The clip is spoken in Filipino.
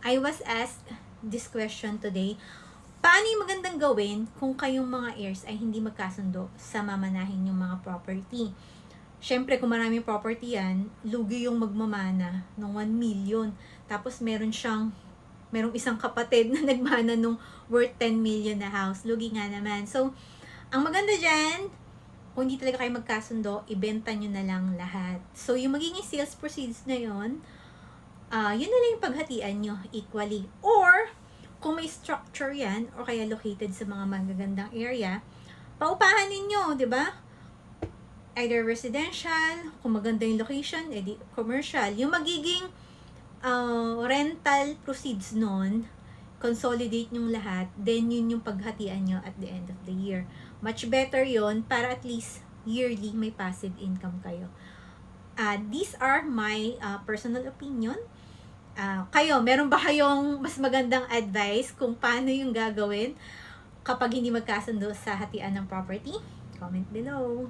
I was asked this question today. Paano yung magandang gawin kung kayong mga heirs ay hindi magkasundo sa mamanahin yung mga property? Siyempre, kung maraming property yan, lugi yung magmamana ng 1 million. Tapos merong isang kapatid na nagmana nung worth 10 million na house. Lugi nga naman. So, ang maganda dyan, kung hindi talaga kayo magkasundo, ibenta nyo na lang lahat. So, yung magiging sales proceeds na yun, yun na lang yung paghatian nyo equally. Or, kung may structure yan, or kaya located sa mga magagandang area, paupahan ninyo, di ba? Either residential, kung maganda yung location, edi commercial. Yung magiging rental proceeds nun, consolidate yung lahat, then yun yung paghatian nyo at the end of the year. Much better yon para at least yearly may passive income kayo. These are my personal opinion. Kayo, meron ba kayong mas magandang advice kung paano yung gagawin kapag hindi magkasundo sa hatian ng property? Comment below.